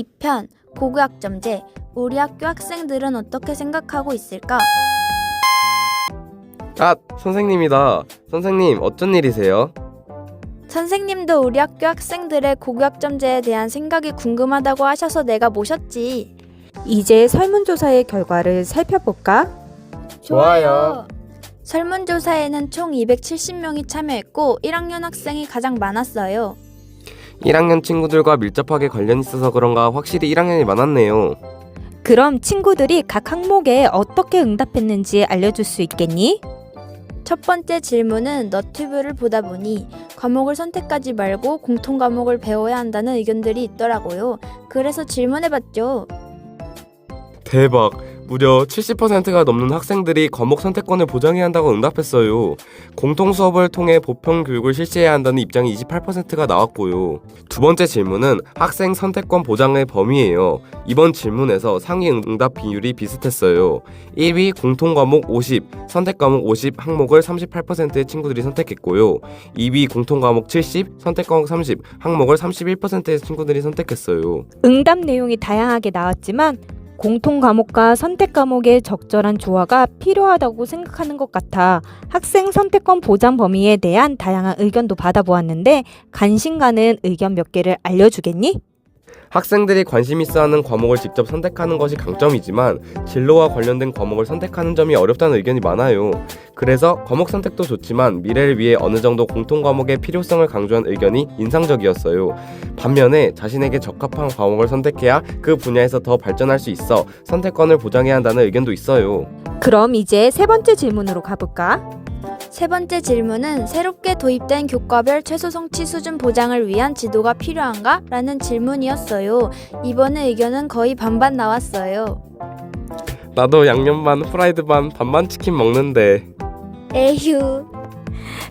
2편 고교학점제. 우리 학교 학생들은 어떻게 생각하고 있을까? 아, 선생님이다. 선생님, 어쩐 일이세요? 선생님도 우리 학교 학생들의 고교학점제에 대한 생각이 궁금하다고 하셔서 내가 모셨지. 이제 설문조사의 결과를 살펴볼까? 좋아요. 설문조사에는 총 270명이 참여했고 1학년 학생이 가장 많았어요. 1학년 친구들과 밀접하게 관련 있어서 그런가 확실히 1학년이 많았네요. 그럼 친구들이 각 항목에 어떻게 응답했는지 알려줄 수 있겠니? 첫 번째 질문은 너튜브를 보다 보니 과목을 선택하지 말고 공통 과목을 배워야 한다는 의견들이 있더라고요. 그래서 질문해봤죠. 대박! 무려 70%가 넘는 학생들이 과목 선택권을 보장해야 한다고 응답했어요. 공통 수업을 통해 보편 교육을 실시해야 한다는 입장이 28%가 나왔고요. 두 번째 질문은 학생 선택권 보장의 범위예요. 이번 질문에서 상위 응답 비율이 비슷했어요. 1위 공통 과목 50, 선택 과목 50 항목을 38%의 친구들이 선택했고요. 2위 공통 과목 70, 선택 과목 30 항목을 31%의 친구들이 선택했어요. 응답 내용이 다양하게 나왔지만 공통 과목과 선택 과목의 적절한 조화가 필요하다고 생각하는 것 같아 학생 선택권 보장 범위에 대한 다양한 의견도 받아보았는데 관심 가는 의견 몇 개를 알려주겠니? 학생들이 관심 있어하는 과목을 직접 선택하는 것이 강점이지만 진로와 관련된 과목을 선택하는 점이 어렵다는 의견이 많아요. 그래서 과목 선택도 좋지만 미래를 위해 어느 정도 공통 과목의 필요성을 강조한 의견이 인상적이었어요. 반면에 자신에게 적합한 과목을 선택해야 그 분야에서 더 발전할 수 있어 선택권을 보장해야 한다는 의견도 있어요. 그럼 이제 세 번째 질문으로 가볼까? 세 번째 질문은 새롭게 도입된 교과별 최소 성취 수준 보장을 위한 지도가 필요한가? 라는 질문이었어요. 이번에 의견은 거의 반반 나왔어요. 나도 양념 반 프라이드 반 반반 치킨 먹는데. 에휴.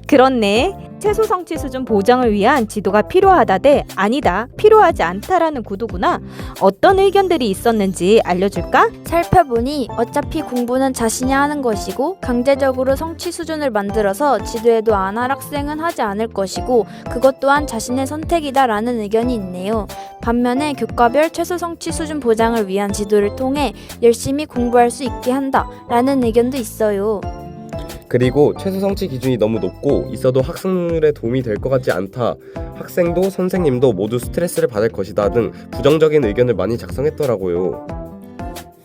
그렇네. 최소 성취 수준 보장을 위한 지도가 필요하다 대 아니다, 필요하지 않다라는 구도구나. 어떤 의견들이 있었는지 알려줄까? 살펴보니 어차피 공부는 자신이 하는 것이고 강제적으로 성취 수준을 만들어서 지도에도 안 할 학생은 하지 않을 것이고 그것 또한 자신의 선택이다 라는 의견이 있네요. 반면에 교과별 최소 성취 수준 보장을 위한 지도를 통해 열심히 공부할 수 있게 한다 라는 의견도 있어요. 그리고 최소 성취 기준이 너무 높고 있어도 학생들에 도움이 될 것 같지 않다. 학생도 선생님도 모두 스트레스를 받을 것이다 등 부정적인 의견을 많이 작성했더라고요.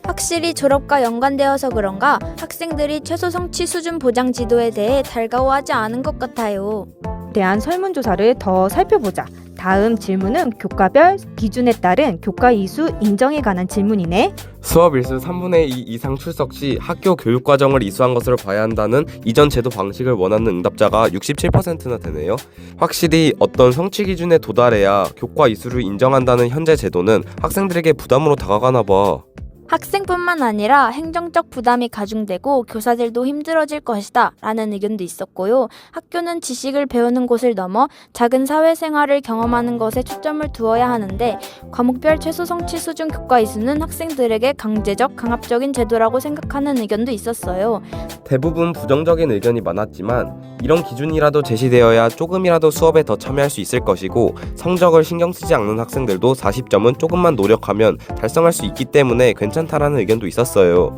확실히 졸업과 연관되어서 그런가 학생들이 최소 성취 수준 보장 지도에 대해 달가워하지 않은 것 같아요. 대한 설문조사를 더 살펴보자. 다음 질문은 교과별 기준에 따른 교과 이수 인정에 관한 질문이네. 수업 일수 3분의 2 이상 출석 시 학교 교육과정을 이수한 것으로 봐야 한다는 이전 제도 방식을 원하는 응답자가 67%나 되네요. 확실히 어떤 성취 기준에 도달해야 교과 이수를 인정한다는 현재 제도는 학생들에게 부담으로 다가가나 봐. 학생뿐만 아니라 행정적 부담이 가중되고 교사들도 힘들어질 것이다 라는 의견도 있었고요. 학교는 지식을 배우는 곳을 넘어 작은 사회생활을 경험하는 것에 초점을 두어야 하는데 과목별 최소 성취 수준 교과 이수는 학생들에게 강제적, 강압적인 제도라고 생각하는 의견도 있었어요. 대부분 부정적인 의견이 많았지만 이런 기준이라도 제시되어야 조금이라도 수업에 더 참여할 수 있을 것이고 성적을 신경 쓰지 않는 학생들도 40점은 조금만 노력하면 달성할 수 있기 때문에 괜찮다라는 의견도 있었어요.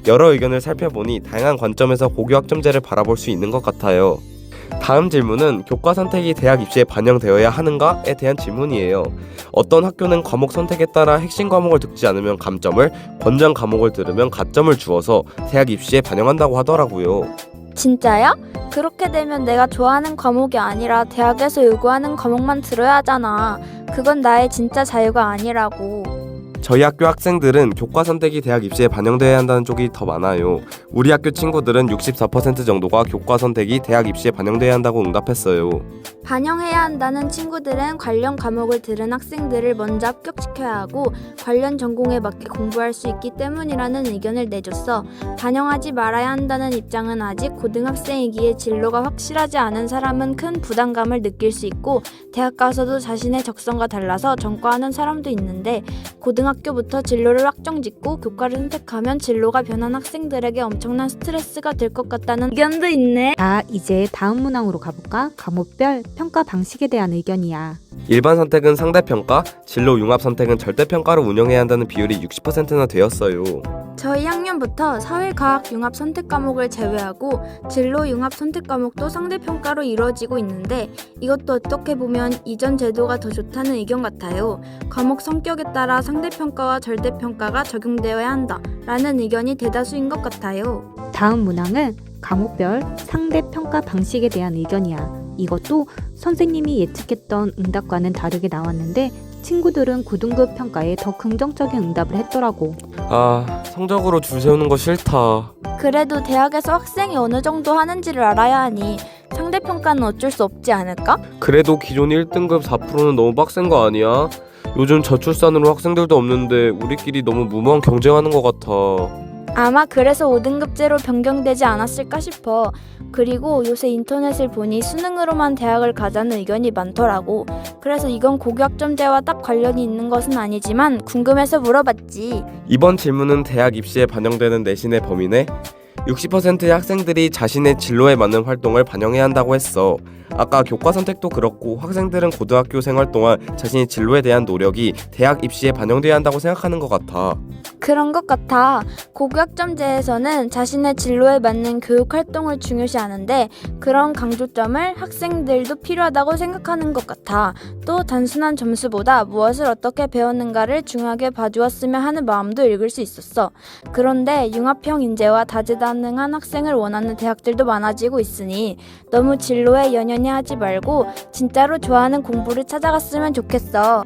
여러 의견을 살펴보니 다양한 관점에서 고교학점제를 바라볼 수 있는 것 같아요. 다음 질문은 교과 선택이 대학 입시에 반영되어야 하는가에 대한 질문이에요. 어떤 학교는 과목 선택에 따라 핵심 과목을 듣지 않으면 감점을, 권장 과목을 들으면 가점을 주어서 대학 입시에 반영한다고 하더라고요. 진짜야? 그렇게 되면 내가 좋아하는 과목이 아니라 대학에서 요구하는 과목만 들어야 하잖아. 그건 나의 진짜 자유가 아니라고. 저희 학교 학생들은 교과 선택이 대학 입시에 반영되어야 한다는 쪽이 더 많아요. 우리 학교 친구들은 64% 정도가 교과 선택이 대학 입시에 반영되어야 한다고 응답했어요. 반영해야 한다는 친구들은 관련 과목을 들은 학생들을 먼저 합격시켜야 하고 관련 전공에 맞게 공부할 수 있기 때문이라는 의견을 내줬어. 반영하지 말아야 한다는 입장은 아직 고등학생이기에 진로가 확실하지 않은 사람은 큰 부담감을 느낄 수 있고 대학 가서도 자신의 적성과 달라서 전과하는 사람도 있는데 고등학생 고등학교부터 진로를 확정짓고 교과를 선택하면 진로가 변한 학생들에게 엄청난 스트레스가 될 것 같다는 의견도 있네. 자, 이제 다음 문항으로 가볼까? 과목별 평가 방식에 대한 의견이야. 일반 선택은 상대평가, 진로 융합 선택은 절대평가로 운영해야 한다는 비율이 60%나 되었어요. 저희 학년부터 사회과학 융합 선택 과목을 제외하고 진로 융합 선택 과목도 상대평가로 이루어지고 있는데 이것도 어떻게 보면 이전 제도가 더 좋다는 의견 같아요. 과목 성격에 따라 상대평가와 절대평가가 적용되어야 한다라는 의견이 대다수인 것 같아요. 다음 문항은 과목별 상대평가 방식에 대한 의견이야. 이것도 선생님이 예측했던 응답과는 다르게 나왔는데 친구들은 고등급 평가에 더 긍정적인 응답을 했더라고. 아, 성적으로 줄 세우는 거 싫다. 그래도 대학에서 학생이 어느 정도 하는지를 알아야 하니 상대평가는 어쩔 수 없지 않을까? 그래도 기존 1등급 4%는 너무 빡센 거 아니야? 요즘 저출산으로 학생들도 없는데 우리끼리 너무 무모한 경쟁하는 것 같아. 아마 그래서 5등급제로 변경되지 않았을까 싶어. 그리고 요새 인터넷을 보니 수능으로만 대학을 가자는 의견이 많더라고. 그래서 이건 고교학점제와 딱 관련이 있는 것은 아니지만 궁금해서 물어봤지. 이번 질문은 대학 입시에 반영되는 내신의 범위네. 60%의 학생들이 자신의 진로에 맞는 활동을 반영해야 한다고 했어. 아까 교과 선택도 그렇고 학생들은 고등학교 생활 동안 자신의 진로에 대한 노력이 대학 입시에 반영돼야 한다고 생각하는 것 같아. 그런 것 같아. 고교학점제에서는 자신의 진로에 맞는 교육 활동을 중요시하는데 그런 강조점을 학생들도 필요하다고 생각하는 것 같아. 또 단순한 점수보다 무엇을 어떻게 배웠는가를 중요하게 봐주었으면 하는 마음도 읽을 수 있었어. 그런데 융합형 인재와 다재다능한 학생을 원하는 대학들도 많아지고 있으니 너무 진로에 연연해 하지 말고 진짜로 좋아하는 공부를 찾아갔으면 좋겠어.